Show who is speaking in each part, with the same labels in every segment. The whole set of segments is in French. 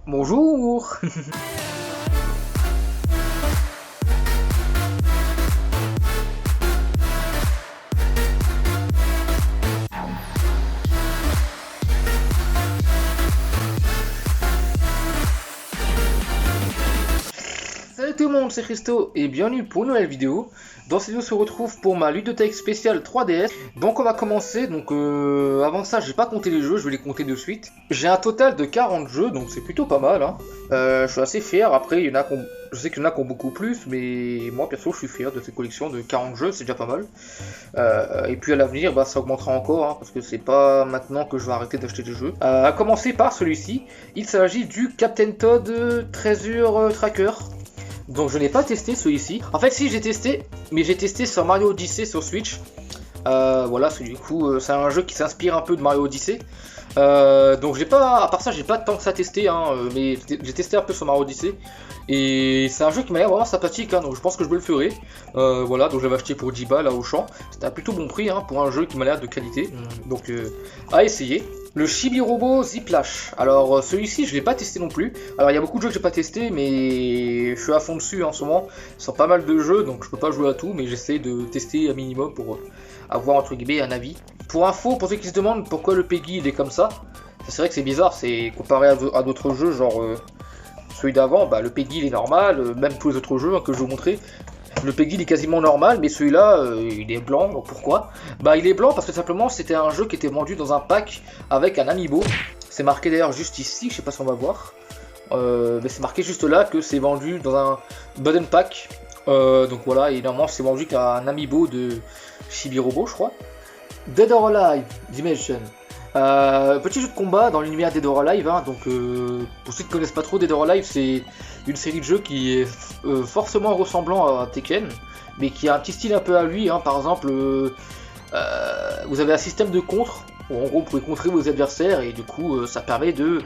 Speaker 1: Bonjour. Salut tout le monde, c'est Christo et bienvenue pour une nouvelle vidéo. Dans cette vidéo, on se retrouve pour ma ludothèque spéciale 3DS. Donc on va commencer, avant ça j'ai pas compté les jeux, je vais les compter de suite. J'ai un total de 40 jeux, donc c'est plutôt pas mal, hein. Je suis assez fier, après je sais qu'il y en a qui ont beaucoup plus, mais moi perso je suis fier de cette collection de 40 jeux, c'est déjà pas mal. Et puis à l'avenir, ça augmentera encore, hein, parce que c'est pas maintenant que je vais arrêter d'acheter des jeux. À commencer par celui-ci, il s'agit du Captain Toad Treasure Tracker. Donc je n'ai pas testé celui-ci. En fait si j'ai testé, mais j'ai testé sur Mario Odyssey sur Switch. Voilà, du coup c'est un jeu qui s'inspire un peu de Mario Odyssey. Donc j'ai pas, à part ça j'ai pas tant que ça testé, hein, mais j'ai testé un peu sur Mario Odyssey. Et c'est un jeu qui m'a l'air vraiment sympathique, hein, donc je pense que je me le ferai. Voilà, donc je l'avais acheté pour 10 balles là au champ. C'était un plutôt bon prix, hein, pour un jeu qui m'a l'air de qualité. Donc à essayer. Le Chibi Robo Ziplash. Alors celui-ci je l'ai pas testé non plus. Alors il y a beaucoup de jeux que j'ai pas testé, mais je suis à fond dessus en ce moment sur pas mal de jeux, donc je peux pas jouer à tout, mais j'essaie de tester un minimum pour avoir entre guillemets un avis. Pour info, pour ceux qui se demandent pourquoi le Peggy il est comme ça, c'est vrai que c'est bizarre, c'est comparé à d'autres jeux, genre celui d'avant, le Peggy il est normal, même tous les autres jeux, hein, que je vais vous montrer. Le Peggy il est quasiment normal, mais celui-là il est blanc. Donc pourquoi? Il est blanc parce que simplement c'était un jeu qui était vendu dans un pack avec un amiibo. C'est marqué d'ailleurs juste ici, je sais pas si on va voir. Mais c'est marqué juste là que c'est vendu dans un button pack. Donc voilà, et normalement c'est vendu qu'un amiibo de Chibi Robo, je crois. Dead or Alive Dimension. Petit jeu de combat dans l'univers Dead or Alive, hein, donc pour ceux qui ne connaissent pas trop, Dead or Alive c'est une série de jeux qui est forcément ressemblant à Tekken, mais qui a un petit style un peu à lui, hein. Par exemple, vous avez un système de contre, où en gros vous pouvez contrer vos adversaires, et du coup ça permet de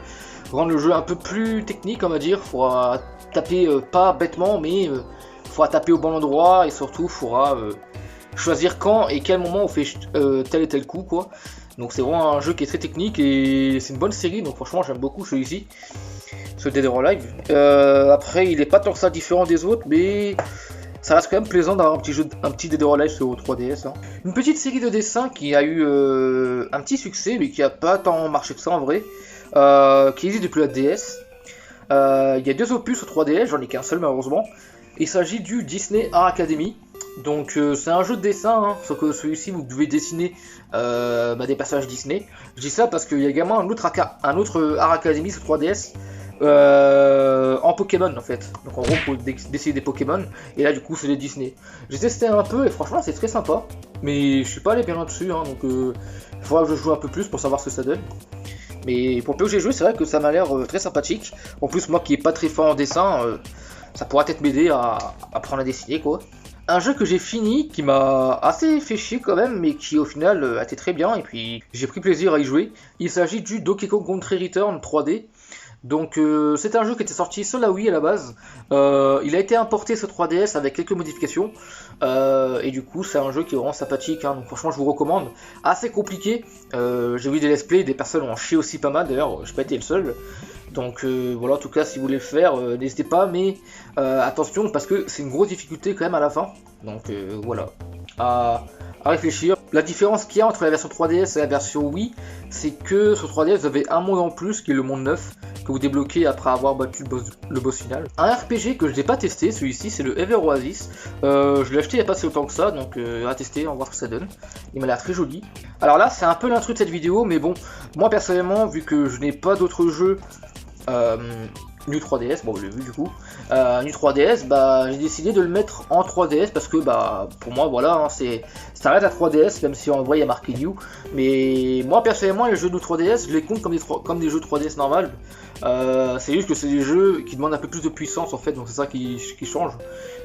Speaker 1: rendre le jeu un peu plus technique, on va dire. Il faudra taper pas bêtement, mais il faudra taper au bon endroit, et surtout il faudra choisir quand et quel moment on fait tel et tel coup, quoi. Donc c'est vraiment un jeu qui est très technique et c'est une bonne série, donc franchement j'aime beaucoup celui-ci, ce Dead or Alive. Après il est pas tant que ça différent des autres, mais ça reste quand même plaisant d'avoir un petit Dead or Alive sur 3DS, hein. Une petite série de dessins qui a eu un petit succès, mais qui a pas tant marché que ça en vrai, qui existe depuis la DS. Il y a 2 opus sur 3DS, j'en ai qu'un seul malheureusement. Il s'agit du Disney Art Academy. Donc c'est un jeu de dessin, hein, sauf que celui-ci vous devez dessiner des personnages Disney. Je dis ça parce qu'il y a également un autre Art Academy sur 3DS en Pokémon en fait. Donc en gros vous pouvez dessiner des Pokémon, et là du coup c'est des Disney. J'ai testé un peu et franchement c'est très sympa, mais je suis pas allé bien là-dessus, hein, donc il faudra que je joue un peu plus pour savoir ce que ça donne. Mais pour le peu que j'ai joué, c'est vrai que ça m'a l'air très sympathique. En plus moi qui est pas très fort en dessin, ça pourra peut-être m'aider à apprendre à dessiner, quoi. Un jeu que j'ai fini, qui m'a assez fait chier quand même, mais qui au final a été très bien, et puis j'ai pris plaisir à y jouer. Il s'agit du Donkey Kong Country Return 3D. Donc c'est un jeu qui était sorti sur la Wii à la base. Il a été importé sur 3DS avec quelques modifications. Et du coup c'est un jeu qui est vraiment sympathique, hein, donc franchement je vous recommande. Assez compliqué, j'ai vu des let's play, des personnes ont chié aussi pas mal, d'ailleurs j'ai pas été le seul. Donc voilà, en tout cas si vous voulez le faire, n'hésitez pas, mais attention parce que c'est une grosse difficulté quand même à la fin. Donc voilà, à réfléchir. La différence qu'il y a entre la version 3DS et la version Wii, c'est que sur 3DS vous avez un monde en plus qui est le monde 9, que vous débloquez après avoir battu le boss final. Un RPG que je n'ai pas testé, celui-ci c'est le Ever Oasis. Je l'ai acheté il n'y a pas si longtemps que ça, donc à tester, on va voir ce que ça donne. Il m'a l'air très joli. Alors là c'est un peu l'intrus de cette vidéo, mais bon, moi personnellement vu que je n'ai pas d'autres jeux New 3DS, bon je l'ai vu du coup, New 3DS, j'ai décidé de le mettre en 3DS parce que pour moi voilà, hein, ça reste à 3DS, même si en vrai il y a marqué New, mais moi personnellement les jeux de 3DS je les compte comme des jeux 3DS normales. C'est juste que c'est des jeux qui demandent un peu plus de puissance en fait, donc c'est ça qui change.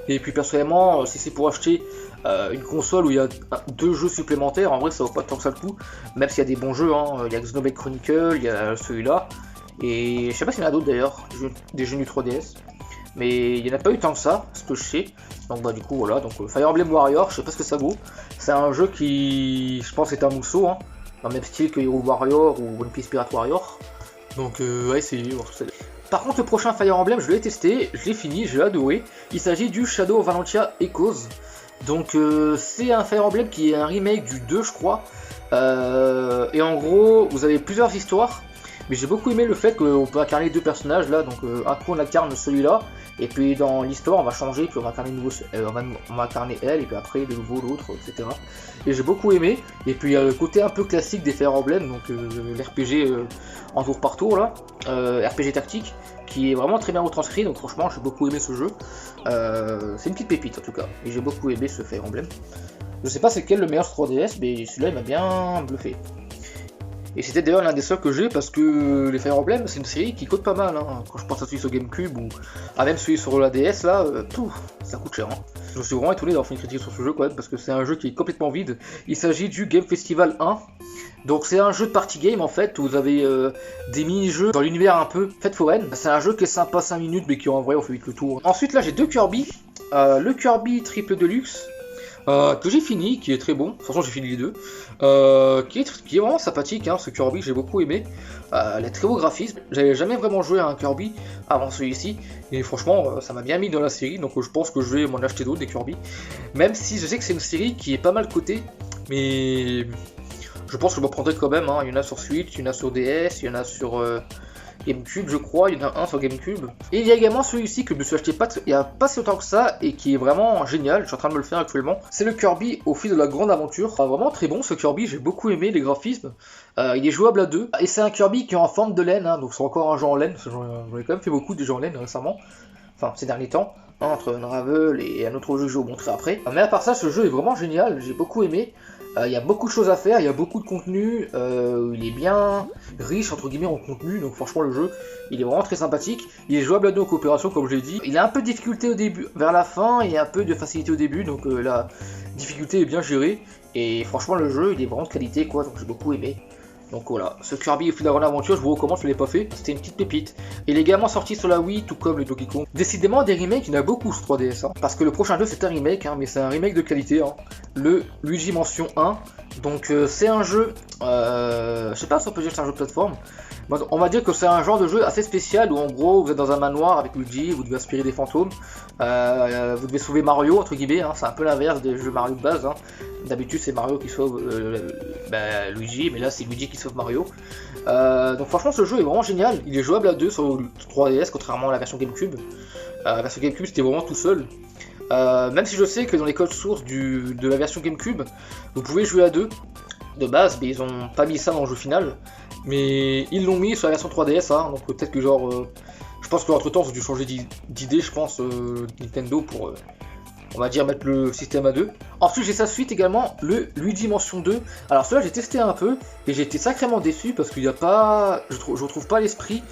Speaker 1: Et puis personnellement si c'est pour acheter une console où il y a 2 jeux supplémentaires, en vrai ça vaut pas tant que ça le coup, même s'il y a des bons jeux, hein. Il y a Xenoblade Chronicle, il y a celui-là. Et je sais pas s'il y en a d'autres d'ailleurs, des jeux du 3DS. Mais il n'y en a pas eu tant que ça, ce que je sais. Donc du coup voilà, donc Fire Emblem Warrior, je sais pas ce que ça vaut. C'est un jeu qui, je pense, est un mousseau, hein, dans le même style que Hero Warrior ou One Piece Pirate Warrior. Donc à essayer, voir ce que ça donne. Par contre le prochain Fire Emblem je l'ai testé, je l'ai fini, j'ai adoré. Il s'agit du Shadow of Valentia Echoes. Donc c'est un Fire Emblem qui est un remake du 2 je crois. Et en gros vous avez plusieurs histoires. Mais j'ai beaucoup aimé le fait qu'on peut incarner deux personnages là, donc un coup on incarne celui-là, et puis dans l'histoire on va changer, puis on va incarner, on va incarner elle, et puis après de nouveau l'autre, etc. Et j'ai beaucoup aimé, et puis il y a le côté un peu classique des Fire Emblem, donc l'RPG en tour par tour là, RPG tactique, qui est vraiment très bien retranscrit, donc franchement j'ai beaucoup aimé ce jeu. C'est une petite pépite en tout cas, et j'ai beaucoup aimé ce Fire Emblem. Je sais pas c'est quel le meilleur sur 3DS, mais celui-là il m'a bien bluffé. Et c'était d'ailleurs l'un des seuls que j'ai parce que les Fire Emblem c'est une série qui coûte pas mal hein. Quand je pense à celui sur GameCube ou à même celui sur la DS là, ça coûte cher hein. Je suis vraiment étonné d'avoir fait une critique sur ce jeu quand même parce que c'est un jeu qui est complètement vide. Il s'agit du Game Festival 1. Donc c'est un jeu de party game en fait où vous avez des mini-jeux dans l'univers un peu fête foraine. C'est un jeu qui est sympa 5 minutes mais qui en vrai on fait vite le tour. Ensuite là j'ai deux Kirby. Le Kirby Triple Deluxe. Que j'ai fini, qui est très bon, de toute façon j'ai fini les deux, qui est vraiment sympathique, hein, ce Kirby, j'ai beaucoup aimé, les très beaux graphismes, j'avais jamais vraiment joué à un Kirby avant celui-ci, et franchement ça m'a bien mis dans la série, donc je pense que je vais m'en acheter d'autres des Kirby, même si je sais que c'est une série qui est pas mal cotée, mais je pense que je m'en prendrai quand même, hein. Il y en a sur Switch, il y en a sur DS, il y en a sur GameCube je crois, il y en a un sur GameCube. Et il y a également celui-ci que je me suis acheté il y a pas si longtemps que ça et qui est vraiment génial, je suis en train de me le faire actuellement. C'est le Kirby au fil de la grande aventure. Vraiment très bon ce Kirby, j'ai beaucoup aimé les graphismes. Il est jouable à deux. Et c'est un Kirby qui est en forme de laine, hein, donc c'est encore un jeu en laine, j'en ai quand même fait beaucoup de jeux en laine récemment. Enfin ces derniers temps, hein, entre Unravel et un autre jeu que je vais vous montrer après. Mais à part ça, ce jeu est vraiment génial, j'ai beaucoup aimé. Il y a beaucoup de choses à faire, il y a beaucoup de contenu, il est bien riche entre guillemets en contenu, donc franchement le jeu il est vraiment très sympathique, il est jouable à deux en coopération comme je l'ai dit, il a un peu de difficulté au début, vers la fin et un peu de facilité au début, donc la difficulté est bien gérée, et franchement le jeu il est vraiment de qualité quoi, donc j'ai beaucoup aimé. Donc voilà, ce Kirby au fil de la grande aventure, je vous recommande, je ne l'ai pas fait, c'était une petite pépite. Il est également sorti sur la Wii, tout comme le Donkey Kong. Décidément, des remakes, il y en a beaucoup sur 3DS, hein, parce que le prochain jeu c'est un remake, hein, mais c'est un remake de qualité, hein, le Luigi Mansion 1. Donc c'est un jeu, je sais pas si on peut dire que c'est un jeu de plateforme, on va dire que c'est un genre de jeu assez spécial où en gros vous êtes dans un manoir avec Luigi, vous devez aspirer des fantômes, vous devez sauver Mario entre guillemets, hein, c'est un peu l'inverse des jeux Mario de base, hein. D'habitude c'est Mario qui sauve Luigi, mais là c'est Luigi qui sauve Mario. Donc franchement ce jeu est vraiment génial, il est jouable à deux sur 3DS contrairement à la version GameCube. La version GameCube c'était vraiment tout seul. Même si je sais que dans les codes sources de la version GameCube, vous pouvez jouer à deux de base, mais ils ont pas mis ça dans le jeu final. Mais ils l'ont mis sur la version 3DS, hein, donc peut-être que genre, je pense qu'entre temps ils ont dû changer d'idée, je pense, Nintendo pour, on va dire, mettre le système à deux. Ensuite j'ai sa suite également, le Luigi Mansion 2. Alors celui-là j'ai testé un peu, et j'ai été sacrément déçu parce qu'il n'y a pas, je retrouve pas l'esprit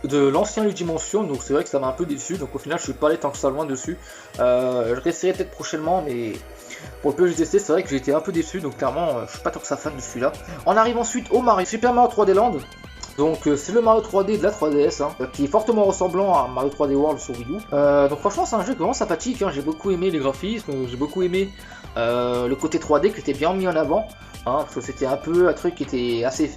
Speaker 1: de l'ancien Luigi Mansion, donc c'est vrai que ça m'a un peu déçu, donc au final je suis pas allé tant que ça loin dessus. Je réessayerai peut-être prochainement, mais pour le peu que j'ai testé, c'est vrai que j'ai été un peu déçu, donc clairement je suis pas tant que ça fan de celui-là. On arrive ensuite au Mario Super Mario 3D Land. Donc c'est le Mario 3D de la 3DS, hein, qui est fortement ressemblant à Mario 3D World sur Wii U. Donc franchement c'est un jeu vraiment sympathique, hein, j'ai beaucoup aimé les graphismes, j'ai beaucoup aimé le côté 3D qui était bien mis en avant, hein, parce que c'était un peu un truc qui était assez...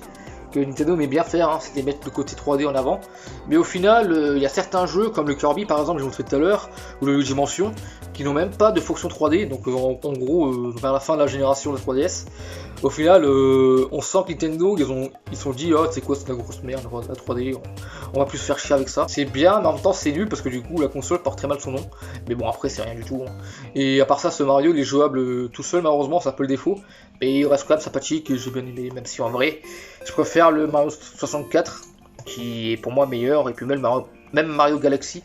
Speaker 1: que Nintendo aimait bien faire, hein, c'était mettre le côté 3D en avant. Mais au final, il y a certains jeux, comme le Kirby par exemple, que j'ai montré tout à l'heure, ou le Luigi Mansion, qui n'ont même pas de fonction 3D, donc en gros, vers la fin de la génération de 3DS, au final, on sent que Nintendo, ils sont dit, oh, c'est quoi, c'est la grosse merde, la 3D, on va plus se faire chier avec ça. C'est bien, mais en même temps, c'est nul, parce que du coup, la console porte très mal son nom. Mais bon, après, c'est rien du tout. Hein. Et à part ça, ce Mario, il est jouable tout seul, malheureusement, c'est un peu le défaut. Mais il reste quand même sympathique, j'ai bien aimé, même si en vrai, je préfère le Mario 64, qui est pour moi meilleur, et puis même Mario Galaxy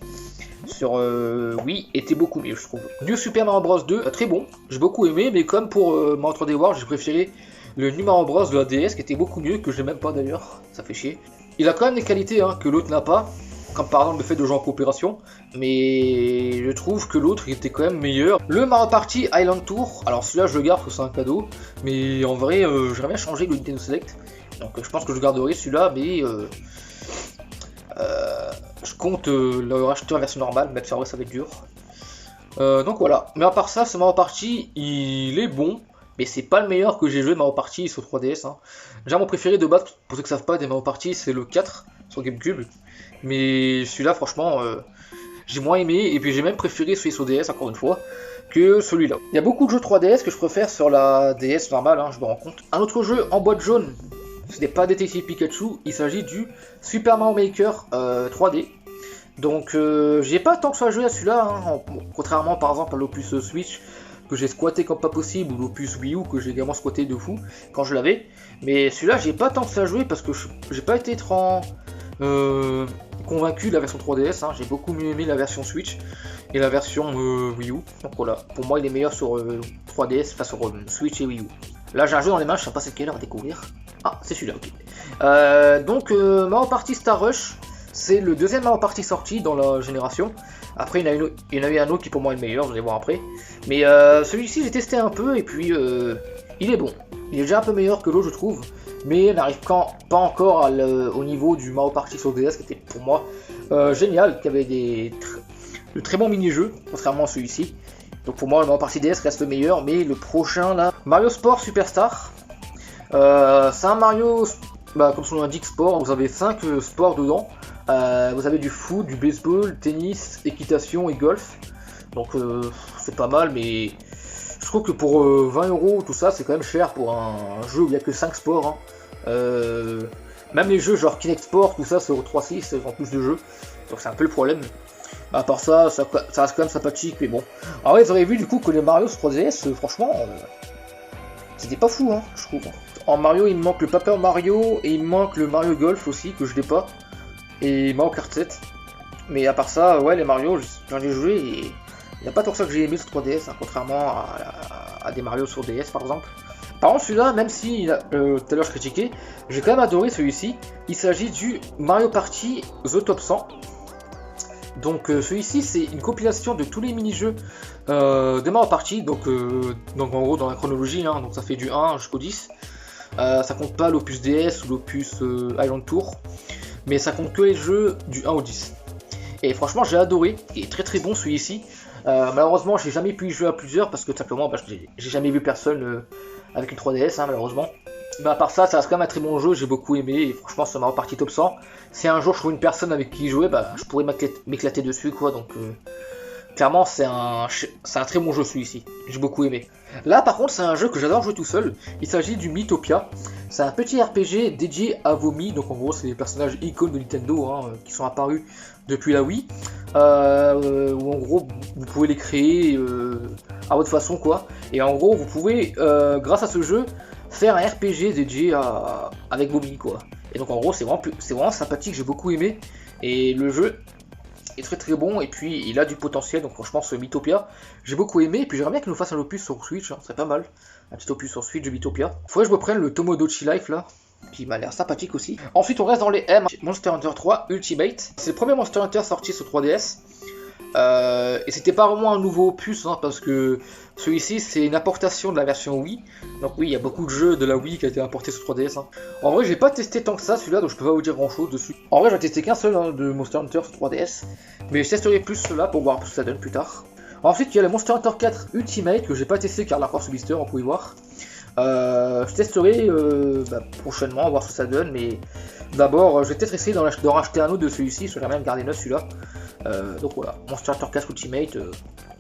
Speaker 1: sur Wii était beaucoup mieux, je trouve. New Super Mario Bros 2, très bon, j'ai beaucoup aimé, mais comme pour Mario 3D World, j'ai préféré le New Mario Bros de la DS, qui était beaucoup mieux, que j'ai même pas d'ailleurs, ça fait chier. Il a quand même des qualités hein, que l'autre n'a pas, comme par exemple le fait de jouer en coopération, mais je trouve que l'autre était quand même meilleur. Le Mario Party Island Tour, alors celui-là je le garde parce que c'est un cadeau, mais en vrai j'aimerais bien changer le Nintendo Select, donc je pense que je garderai celui-là, mais je compte le racheter en version normale, même si en vrai ça va être dur. Donc voilà, mais à part ça, ce Mario Party il est bon, mais c'est pas le meilleur que j'ai joué Mario Party sur 3DS. Hein. Déjà mon préféré de base, pour ceux qui savent pas, des Mario Party, c'est le 4 sur GameCube. Mais celui-là, franchement, j'ai moins aimé, et puis j'ai même préféré celui sur DS, encore une fois, que celui-là. Il y a beaucoup de jeux 3DS que je préfère sur la DS normale, hein, je me rends compte. Un autre jeu en boîte jaune, ce n'est pas Détective Pikachu, il s'agit du Super Mario Maker 3D. Donc j'ai pas tant que ça joué à celui-là, hein, contrairement par exemple à l'Opus Switch, que j'ai squatté comme pas possible, ou l'Opus Wii U que j'ai également squatté de fou quand je l'avais. Mais celui-là j'ai pas tant que ça joué parce que j'ai pas été trop convaincu de la version 3DS, hein. J'ai beaucoup mieux aimé la version Switch et la version Wii U. Donc voilà, pour moi il est meilleur sur 3DS, enfin sur Switch et Wii U. Là j'ai un jeu dans les mains, je sais pas c'est quelle heure à découvrir. Ah c'est celui-là, ok. Donc Mario Party Star Rush, c'est le deuxième Mario Party sorti dans la génération. Après il y en a eu un autre qui pour moi est le meilleur, vous allez voir après. Mais celui-ci j'ai testé un peu et puis il est bon. Il est déjà un peu meilleur que l'autre je trouve. Mais il n'arrive pas encore au niveau du Mario Party sur DS qui était pour moi génial, qui avait de très bons mini-jeux, contrairement à celui-ci. Donc pour moi le Mario Party DS reste le meilleur, mais le prochain là, Mario Sport Superstar, c'est un Mario, comme son nom l'indique, sport, vous avez 5 sports dedans. Vous avez du foot, du baseball, tennis, équitation et golf. Donc c'est pas mal, mais je trouve que pour 20 € tout ça c'est quand même cher pour un jeu où il n'y a que 5 sports, hein. Même les jeux genre Kinect Sport, tout ça c'est au 3.6 en plus de jeux, donc c'est un peu le problème. À part ça reste quand même sympathique, mais bon. Alors ouais, vous avez vu du coup que les Mario sur 3DS, franchement, c'était pas fou, hein, je trouve. En Mario il me manque le Paper Mario et il me manque le Mario Golf aussi que je n'ai pas, et Mario Kart 7. Mais à part ça, ouais, les Mario j'en ai joué et il n'y a pas tant que ça que j'ai aimé sur 3DS, hein, contrairement à des Mario sur DS par exemple. Par contre celui-là, même si tout à l'heure je critiquais, j'ai quand même adoré celui-ci. Il s'agit du Mario Party The Top 100. Donc celui-ci c'est une compilation de tous les mini-jeux de Mario Party, donc en gros dans la chronologie, hein, donc ça fait du 1 jusqu'au 10. Ça compte pas l'Opus DS ou l'Opus Island Tour, mais ça compte que les jeux du 1 au 10. Et franchement j'ai adoré, il est très très bon celui-ci. Malheureusement j'ai jamais pu y jouer à plusieurs parce que tout simplement j'ai jamais vu personne avec une 3DS, hein, malheureusement. Mais à part ça, ça reste quand même un très bon jeu, j'ai beaucoup aimé, et franchement ce Mario Party Top 100, si un jour je trouve une personne avec qui jouer, je pourrais m'éclater dessus quoi, donc clairement c'est un très bon jeu celui-ci, j'ai beaucoup aimé. Là par contre c'est un jeu que j'adore jouer tout seul, il s'agit du Miitopia, c'est un petit RPG dédié à vos Mii, donc en gros c'est les personnages icônes de Nintendo, hein, qui sont apparus depuis la Wii, où en gros vous pouvez les créer à votre façon quoi, et en gros vous pouvez grâce à ce jeu faire un RPG dédié avec vos Mii quoi. Et donc en gros c'est vraiment sympathique, j'ai beaucoup aimé, et le jeu est très très bon, et puis il a du potentiel, donc franchement ce Miitopia j'ai beaucoup aimé, et puis j'aimerais bien qu'il nous fasse un opus sur Switch, hein, c'est pas mal, un petit opus sur Switch de Miitopia. Faudrait que je me prenne le Tomodachi Life là, qui m'a l'air sympathique aussi. Ensuite on reste dans les M, Monster Hunter 3 Ultimate, c'est le premier Monster Hunter sorti sur 3DS. Et c'était pas vraiment un nouveau opus, hein, parce que celui-ci c'est une importation de la version Wii. Donc oui, il y a beaucoup de jeux de la Wii qui a été importé sur 3DS, hein. En vrai j'ai pas testé tant que ça celui-là, donc je peux pas vous dire grand chose dessus. En vrai j'ai testé qu'un seul, hein, de Monster Hunter sur 3DS, mais je testerai plus cela pour voir ce que ça donne plus tard. Ensuite il y a le Monster Hunter 4 Ultimate que j'ai pas testé car la force blister, on pouvait voir. Je testerai prochainement, voir ce que ça donne, mais d'abord je vais peut-être essayer d'en racheter un autre de celui-ci, je vais même garder neuf celui-là. Donc voilà, Monster Hunter 4 Ultimate,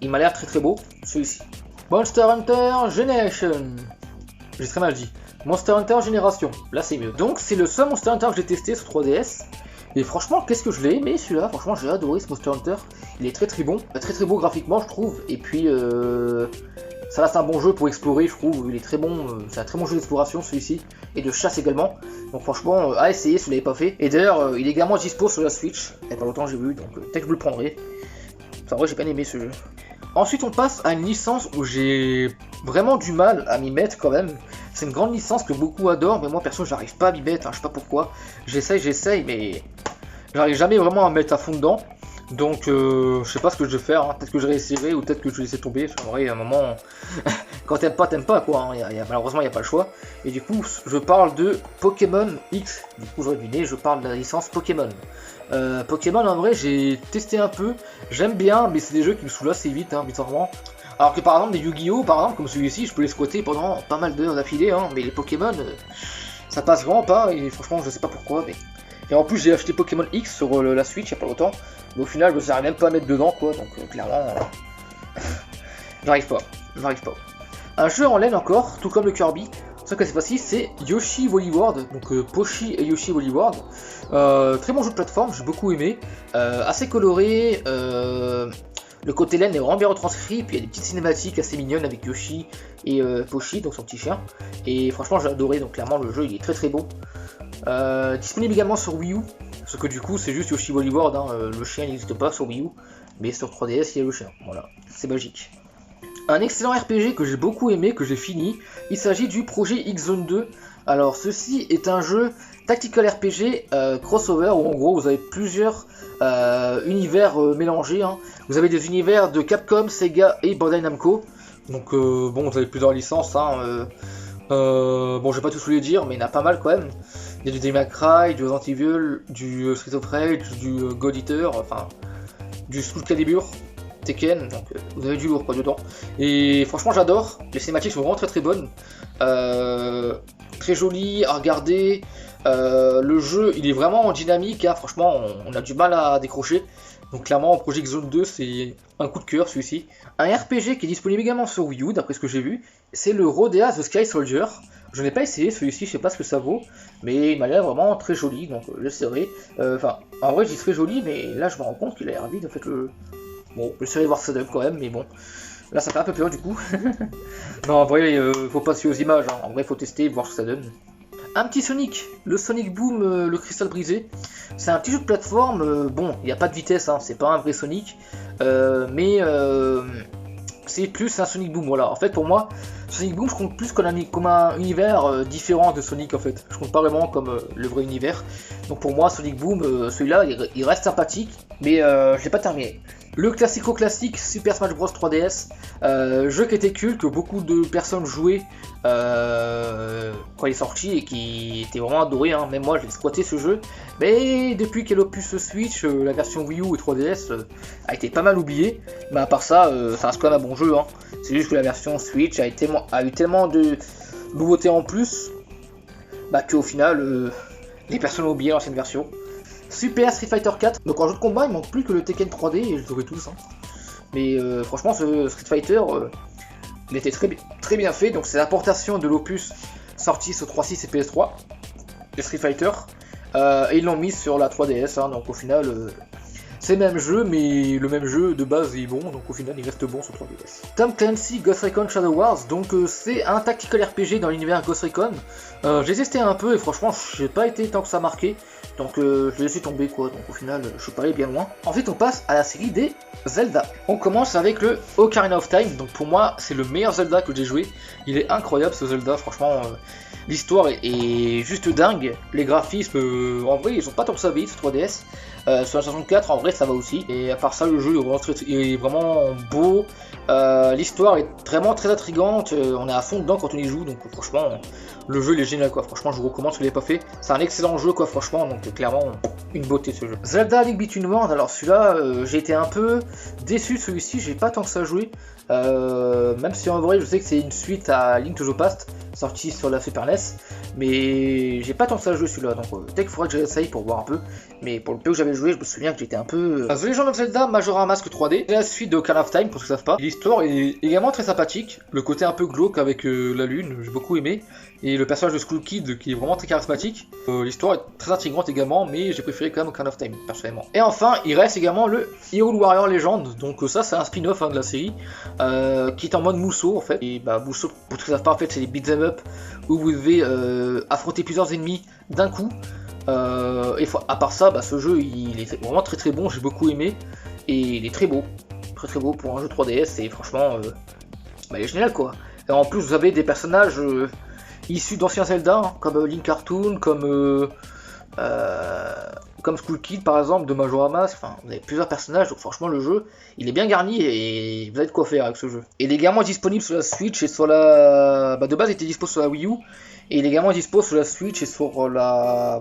Speaker 1: il m'a l'air très très beau, celui-ci. Monster Hunter Generation, j'ai très mal dit. Monster Hunter Génération, là c'est mieux. Donc c'est le seul Monster Hunter que j'ai testé sur 3DS. Et franchement, qu'est-ce que je l'ai aimé celui-là, franchement j'ai adoré ce Monster Hunter. Il est très très bon, très très beau graphiquement je trouve. Et puis ça reste un bon jeu pour explorer, je trouve, il est très bon, c'est un très bon jeu d'exploration celui-ci, et de chasse également. Donc franchement, à essayer si vous l'avez pas fait. Et d'ailleurs, il est également dispo sur la Switch, il y a pas longtemps j'ai vu, donc peut-être que je vous le prendrai. En vrai j'ai bien aimé ce jeu. Ensuite on passe à une licence où j'ai vraiment du mal à m'y mettre quand même. C'est une grande licence que beaucoup adorent, mais moi perso j'arrive pas à m'y mettre, hein, je sais pas pourquoi. J'essaye, mais j'arrive jamais vraiment à me mettre à fond dedans. Donc je sais pas ce que je vais faire, hein. Peut-être que je réessayerai ou peut-être que je vais laisser tomber. En vrai, à un moment, quand t'aimes pas quoi, hein. Malheureusement il n'y a pas le choix. Et du coup je parle de Pokémon X, du coup j'aurais deviné, je parle de la licence Pokémon. Pokémon en vrai j'ai testé un peu, j'aime bien, mais c'est des jeux qui me saoulent assez vite, hein, bizarrement. Alors que par exemple des Yu-Gi-Oh par exemple, comme celui-ci, je peux les squatter pendant pas mal d'heures d'affilée, hein, mais les Pokémon, ça passe vraiment pas, et franchement je sais pas pourquoi, mais Et en plus j'ai acheté Pokémon X sur la Switch il y a pas longtemps, mais au final je ne savais même pas à mettre dedans quoi, donc clairement j'arrive pas. Un jeu en laine encore, tout comme le Kirby, sauf que cette fois-ci c'est Yoshi Woolly World, donc Pochi et Yoshi Woolly World. Très bon jeu de plateforme, j'ai beaucoup aimé, assez coloré, le côté laine est vraiment bien retranscrit, puis il y a des petites cinématiques assez mignonnes avec Yoshi et Pochi, donc son petit chien, et franchement j'ai adoré, donc clairement le jeu il est très très beau. Disponible également sur Wii U, parce que du coup c'est juste Yoshi Woolly World, hein, le chien n'existe pas sur Wii U, mais sur 3DS il y a le chien, voilà, c'est magique. Un excellent RPG que j'ai beaucoup aimé, que j'ai fini, il s'agit du projet X-Zone 2. Alors ceci est un jeu tactical RPG crossover où en gros vous avez plusieurs univers mélangés. Hein. Vous avez des univers de Capcom, Sega et Bandai Namco. Donc bon, vous avez plusieurs licences. Hein, bon, je vais pas tous les dire, mais il y en a pas mal quand même. Il y a du Devil May Cry, du Resident Evil, du Streets of Rage, du God Eater, enfin du Soul Calibur. Tekken, donc vous avez du lourd quoi dedans. Et franchement j'adore, les cinématiques sont vraiment très très bonnes. Très joli à regarder. Le jeu il est vraiment dynamique, hein. Franchement on a du mal à décrocher. Donc clairement Project Zone 2 c'est un coup de cœur celui-ci. Un RPG qui est disponible également sur Wii U d'après ce que j'ai vu, c'est le Rodea The Sky Soldier. Je n'ai pas essayé celui-ci, je sais pas ce que ça vaut, mais il m'a l'air vraiment très joli, donc j'essaierai. Enfin, en vrai j'y serais joli, mais là je me rends compte qu'il a l'air vide en fait le... Bon, j'essaierai de voir ça quand même, mais bon. Là, ça fait un peu peur du coup. Non, en vrai, faut pas se fier aux images. Hein. En vrai, faut tester, voir ce que ça donne. Un petit Sonic, le Sonic Boom, le cristal brisé. C'est un petit jeu de plateforme. Bon, il n'y a pas de vitesse, hein, c'est pas un vrai Sonic. Mais c'est plus un Sonic Boom. Voilà, en fait, pour moi, Sonic Boom, je compte plus comme un univers différent de Sonic en fait. Je compte pas vraiment comme le vrai univers. Donc pour moi, Sonic Boom, celui-là, il reste sympathique, mais je l'ai pas terminé. Le classico-classique Super Smash Bros 3DS, jeu qui était culte, que beaucoup de personnes jouaient quand il est sorti et qui était vraiment adoré, hein. Même moi j'ai exploité ce jeu, mais depuis qu'elle opus Switch, la version Wii U et 3DS a été pas mal oubliée, mais à part ça, ça reste quand même un bon jeu, hein. C'est juste que la version Switch a eu tellement de nouveautés en plus, bah, qu'au final, les personnes ont oublié l'ancienne version. Super Street Fighter 4, donc en jeu de combat il manque plus que le Tekken 3D et je l'aurai tous. Hein. Mais franchement ce Street Fighter, il était très bien fait, donc c'est l'importation de l'opus sorti sur 3.6 et PS3 de Street Fighter, et ils l'ont mis sur la 3DS, hein, donc au final c'est le même jeu, mais le même jeu de base est bon, donc au final il reste bon sur 3DS. Tom Clancy Ghost Recon Shadow Wars, donc c'est un tactical RPG dans l'univers Ghost Recon. J'ai testé un peu et franchement j'ai pas été tant que ça marqué, donc je laissé tomber quoi, donc au final je suis pas allé bien loin. Ensuite on passe à la série des Zelda. On commence avec le Ocarina of Time, donc pour moi c'est le meilleur Zelda que j'ai joué. Il est incroyable ce Zelda, franchement l'histoire est juste dingue, les graphismes en vrai ils ont pas tant que ça vite sur 3DS. Sur la 64 en vrai ça va aussi, et à part ça le jeu est vraiment beau, l'histoire est vraiment très intrigante, on est à fond dedans quand on y joue, donc franchement le jeu il est génial quoi, franchement je vous recommande si vous l'avez pas fait, c'est un excellent jeu quoi franchement, donc clairement une beauté ce jeu. Zelda Link Between Worlds, alors celui-là j'ai été un peu déçu de celui-ci, j'ai pas tant que ça joué, même si en vrai je sais que c'est une suite à Link to the Past, sorti sur la Super NES, mais j'ai pas tant que ça joué celui-là, donc peut-être qu'il faudrait que j'essaye pour voir un peu, mais pour le peu que j'avais joué, je me souviens que j'étais un peu... The Legend of Zelda Majora's Mask 3D, c'est la suite de Ocarina of Time pour ceux qui ne savent pas. L'histoire est également très sympathique, le côté un peu glauque avec la lune, j'ai beaucoup aimé, et le personnage de Skull Kid qui est vraiment très charismatique. L'histoire est très intrigante également, mais j'ai préféré quand même Ocarina of Time, personnellement. Et enfin, il reste également le Hyrule Warrior Legend, donc ça c'est un spin-off hein, de la série, qui est en mode Musou en fait. Et bah Musou, pour ceux qui ne savent pas, en fait c'est des beat'em up, où vous devez affronter plusieurs ennemis d'un coup. Et à part ça, bah, ce jeu il est vraiment très très bon, j'ai beaucoup aimé, et il est très beau pour un jeu 3DS, et franchement bah, il est génial quoi. Et en plus vous avez des personnages issus d'anciens Zelda, hein, comme Link Cartoon, comme Skull Kid par exemple de Majora's Mask, enfin vous avez plusieurs personnages, donc franchement le jeu il est bien garni et vous avez de quoi faire avec ce jeu. Et il est également disponible sur la Switch et sur la... Bah, de base il était dispo sur la Wii U, et il est également dispo sur la Switch et sur la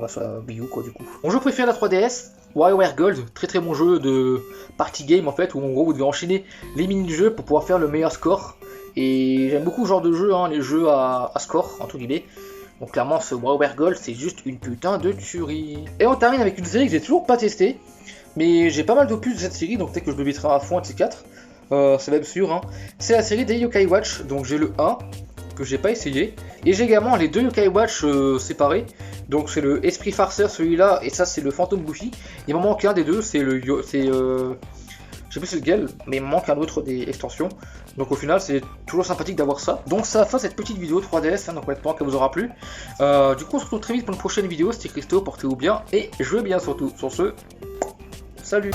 Speaker 1: Wii U quoi du coup. Mon jeu préféré de la 3DS, WarioWare Gold, très très bon jeu de party game en fait, où en gros vous devez enchaîner les mini-jeux pour pouvoir faire le meilleur score. Et j'aime beaucoup ce genre de jeu, hein, les jeux à score entre guillemets. Donc clairement ce WoW Gold c'est juste une putain de tuerie. Et on termine avec une série que j'ai toujours pas testée, mais j'ai pas mal d'opus de cette série, donc peut-être que je me mettrai à fond un de ces 4. C'est même sûr, hein. C'est la série des Yokai Watch, donc j'ai le 1, que j'ai pas essayé, et j'ai également les 2 Yokai Watch séparés, donc c'est le Esprit Farceur celui-là, et ça c'est le Fantôme Goofy. Il m'en manque un des deux, c'est le je sais plus c'est lequel, mais il me manque un autre des extensions. Donc au final c'est toujours sympathique d'avoir ça. Donc ça fin cette petite vidéo 3DS, hein, donc maintenant qu'elle vous aura plu. Du coup on se retrouve très vite pour une prochaine vidéo, c'était Christo, portez-vous bien, et jouez bien surtout. Sur ce, salut.